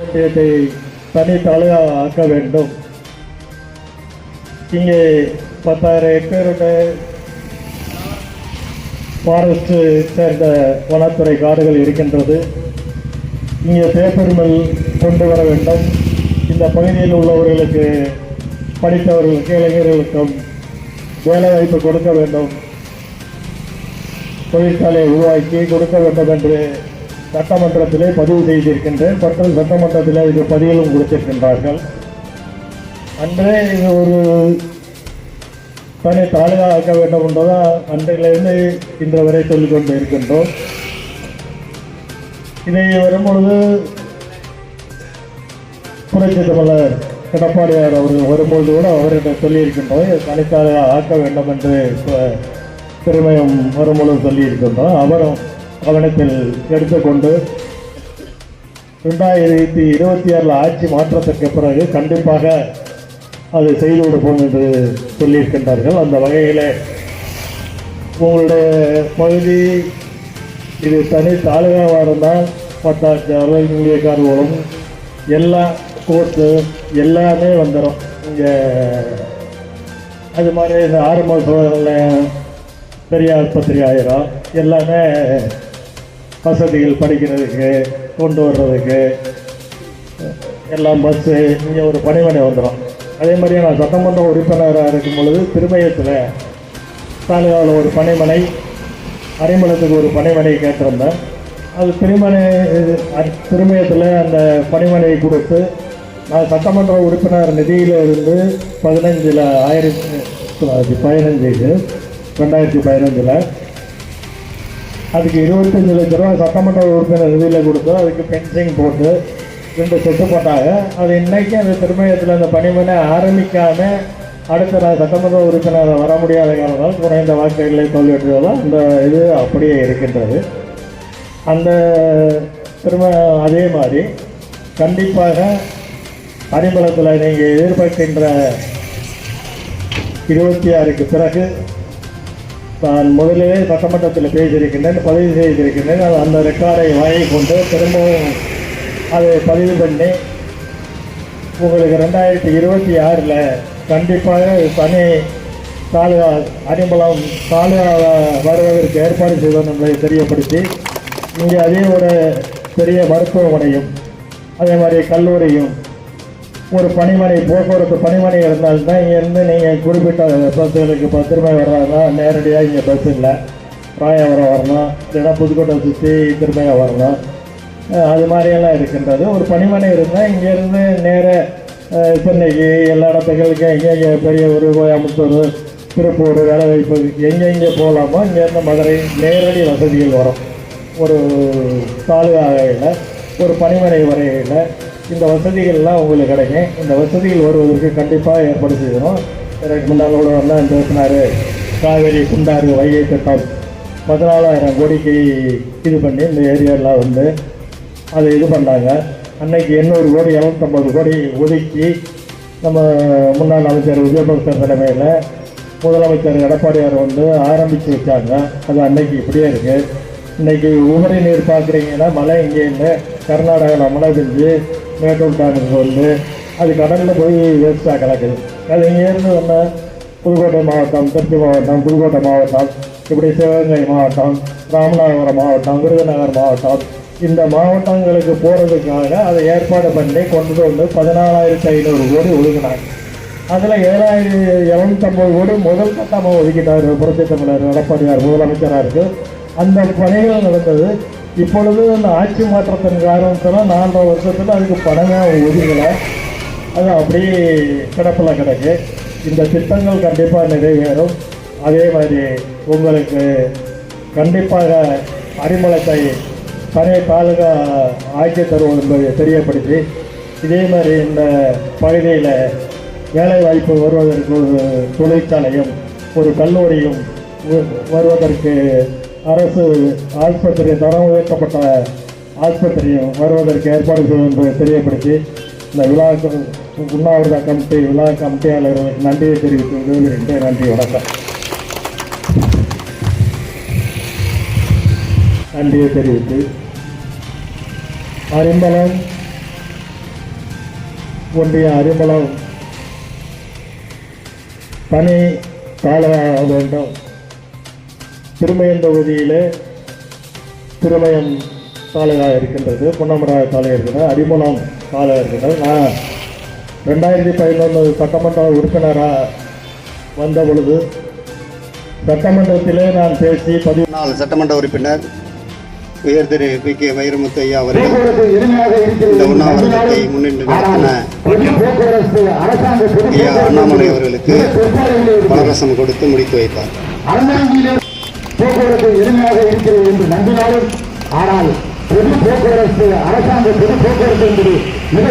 ஒன்றியத்தை தனி தாலுகா ஆக்க வேண்டும். இங்கே 10,000 ஹெக்டேருடைய ஃபாரஸ்ட் சேர்ந்த வனத்துறை காடுகள் இருக்கின்றது. இங்கே பேப்பர் மில் கொண்டு வர வேண்டும். இந்த பகுதியில் உள்ளவர்களுக்கு, படித்தவர்களுக்கு, இளைஞர்களுக்கும் வேலைவாய்ப்பு கொடுக்க வேண்டும், தொழிற்சாலையை உருவாக்கி கொடுக்க வேண்டும் என்று சட்டமன்றத்திலே பதிவு செய்திருக்கின்றேன். மற்றும் சட்டமன்றத்தில் இது பதிவிலும் கொடுத்திருக்கின்றார்கள். அன்றே இது ஒரு தனி தாலுகா ஆக்க வேண்டும் என்றுதான் அன்றையிலிருந்து இன்று வரை சொல்லிக் கொண்டு இருக்கின்றோம். இதை வரும்பொழுது புரட்சி தமிழர் எடப்பாடியார் அவர்கள் வரும்பொழுது கூட அவரிடம் சொல்லியிருக்கின்றோம், தனி தாலுகா ஆக்க வேண்டும் என்று பெருமையும் வரும்பொழுது சொல்லியிருக்கின்றோம். அவரும் கவனத்தில் எடுத்துக்கொண்டு 2026 ஆட்சி மாற்றத்திற்கு பிறகு கண்டிப்பாக அதை செய்து கொடுப்போம் என்று சொல்லியிருக்கின்றார்கள். அந்த வகையில் உங்களுடைய பகுதி இது தனி தாலுகாவாக இருந்தால் பட்டாச்சாரம், இங்கிலீஷ்காரர்களும் எல்லா கோர்ட்டு எல்லாமே வந்துடும். இங்கே அது மாதிரி இந்த ஆரம்ப சோதனையில் பெரிய ஆஸ்பத்திரி ஆயிரும். எல்லாமே வசதிகள் படிக்கிறதுக்கு கொண்டு வர்றதுக்கு எல்லாம் பஸ்ஸு, இங்கே ஒரு பணிமனை வந்துடும். அதே மாதிரி நான் சட்டமன்ற உறுப்பினராக இருக்கும் பொழுது திருமயத்தில் தாலுகாவில் ஒரு பணிமனை, அரிமளத்துக்கு ஒரு பணிமனை கேட்டிருந்தேன். அது திருமயத்தில் அந்த பணிமனையை கொடுத்து நான் சட்டமன்ற உறுப்பினர் நிதியில் இருந்து 2015 அதுக்கு 25 லட்ச ரூபா சட்டமன்ற உறுப்பினர் நிதியில் கொடுத்து அதுக்கு பென்சிங் போட்டு 2 செட்டு போட்டாங்க. அது இன்றைக்கும் அந்த திருமயத்தில் அந்த பணிமனை ஆரம்பிக்காமல் அடுத்த நான் சட்டமன்ற உறுப்பினர் வர முடியாத காரணத்தால் குறைந்த வாக்குகளை தோல்வியுற்றதால் அந்த இது அப்படியே இருக்கின்றது. அந்த அதே மாதிரி கண்டிப்பாக அரிமளத்தில் நீங்கள் எதிர்பார்க்கின்ற 26க்கு பிறகு நான் முதலிலே சட்டமன்றத்தில் பேசியிருக்கின்றேன், பதிவு செய்திருக்கின்றேன். அந்த ரெக்கார்டை வாங்கி கொண்டு திரும்பவும் அதை பதிவு பண்ணி உங்களுக்கு 2026 கண்டிப்பாக தனி தாலுகா அரிமளம் தாலுகா வருவதற்கு ஏற்பாடு செய்தோம் என்பதை தெரியப்படுத்தி, இங்கே அதே ஒரு பெரிய மருத்துவமனையும் அதே மாதிரி கல்லூரியும் ஒரு பணிமனை, போக்குவரத்து பணிமனை இருந்தால்தான் இங்கேருந்து நீங்கள் குறிப்பிட்ட பஸ்ஸுகளுக்கு திரும்ப வர்றாங்கன்னா நேரடியாக இங்கே பஸ் இல்லை, ராயபுரம் வரணும், இல்லைன்னா புதுக்கோட்டை சுற்றி திரும்ப வரணும். அது மாதிரியெல்லாம் இருக்கின்றது. ஒரு பணிமனை இருந்தால் இங்கேருந்து நேர சென்னைக்கு எல்லா இடத்துகளுக்கும் எங்கெங்கே பெரிய ஒரு கோயம்புத்தூர், திருப்பூர் வேலைவாய்ப்பு எங்கெங்கே போகலாமோ இங்கேருந்து மதுரை நேரடி வசதிகள் வரும். ஒரு தாலுகா வகையில், ஒரு பணிமனை வரையில் இந்த வசதிகள்லாம் உங்களுக்கு கிடைக்கும். இந்த வசதிகள் வருவதற்கு கண்டிப்பாக ஏற்பாடு செய்யணும். எனக்கு முன்னால் கூட வந்தால் பேசினார், காவேரி குண்டாறு வைகை திட்டம் 14,000 கோடிக்கு இது பண்ணி இந்த ஏரியாலாம் வந்து அதை இது பண்ணாங்க. அன்னைக்கு 800 கோடி 750 கோடி ஒதுக்கி நம்ம முன்னாள் அமைச்சர் விஜயபாஸ்கர் தலைமையில் முதலமைச்சர் எடப்பாடியார் வந்து ஆரம்பித்து வச்சாங்க. அது அன்னைக்கு இப்படியே இருக்குது. இன்றைக்கி உபரி நீர் பார்க்குறீங்கன்னா மழை இங்கே இல்லை, கர்நாடகாவில் மழை பெஞ்சு மேட்டூர் டேமுக்கு வந்து அது கடலில் போய் வேஸ்ட்டாக கிடக்குது. அது இங்கேருந்து வந்த புதுக்கோட்டை மாவட்டம், திருச்சி மாவட்டம், புதுக்கோட்டை மாவட்டம், இப்படி சிவகங்கை மாவட்டம், ராமநாதபுரம் மாவட்டம், விருதுநகர் மாவட்டம், இந்த மாவட்டங்களுக்கு போகிறதுக்காக அதை ஏற்பாடு பண்ணி கொண்டு வந்து 14,500 கோடி ஒதுக்கினாங்க. அதில் 7,750 கோடி முதல் கட்டமாக ஒதுக்கிட்டார் புரட்சி தமிழர் எடப்பாடியார் முதலமைச்சராக இருக்குது. அந்த பணிகள் நடந்தது. இப்பொழுது அந்த ஆட்சி மாற்றத்தின் காரணத்தினால் 4 வருஷத்தில் அதுக்கு பணமே ஒதுக்கலை. அது அப்படியே கிடப்பில் கிடக்கு. இந்த திட்டங்கள் கண்டிப்பாக நிறைவேறும். அதே மாதிரி உங்களுக்கு கண்டிப்பாக அரிமளத்தை தனி தாலுகா ஆக்கி தருவோம் என்பதை தெரியப்படுத்தி, இதே மாதிரி இந்த பகுதியில் வேலைவாய்ப்பு வருவதற்கு ஒரு தொழிற்சாலையும் ஒரு கல்லூரியும் வருவதற்கு அரசு ஆஸ்பத்திரி, தரம் உயர்த்தப்பட்ட ஆஸ்பத்திரியும் வருவதற்கு ஏற்பாடு செய்யும் என்பதை தெரியப்படுத்தி இந்த விழாவுக்கு உண்ணாவிரத கமிட்டி விழா கமிட்டியாளர்களுக்கு நன்றியை தெரிவித்து விடுகிறேன். நன்றி, வணக்கம். நன்றியை தெரிவித்து அரிம்பலம் ஒன்றிய அரிமளம் பணி காலையாக வேண்டும். திருமயம் தொகுதியிலே திருமயம் சாலையாக இருக்கின்றது, பொன்னமராய சாலை இருக்கிறது, அரிமளம் சாலை இருக்கின்றது. நான் 2011 சட்டமன்ற உறுப்பினராக வந்த பொழுது சட்டமன்றத்திலே நான் பேசி சட்டமன்ற உறுப்பினர் உயர் திரு பி.கே. வைரமுத்து ஐயா அவர்கள் இந்த உண்ணாவிரதத்தை முன்னின்று நடத்தின ஐயா அண்ணாமலை அவர்களுக்கு பலரசம் கொடுத்து முடித்து வைத்தார். போக்குவரத்து எளிமையாக இருக்கிறது என்று நம்பினாலும், ஆனால் பொது போக்குவரத்து அரசாங்க பொது போக்குவரத்து என்பது மிக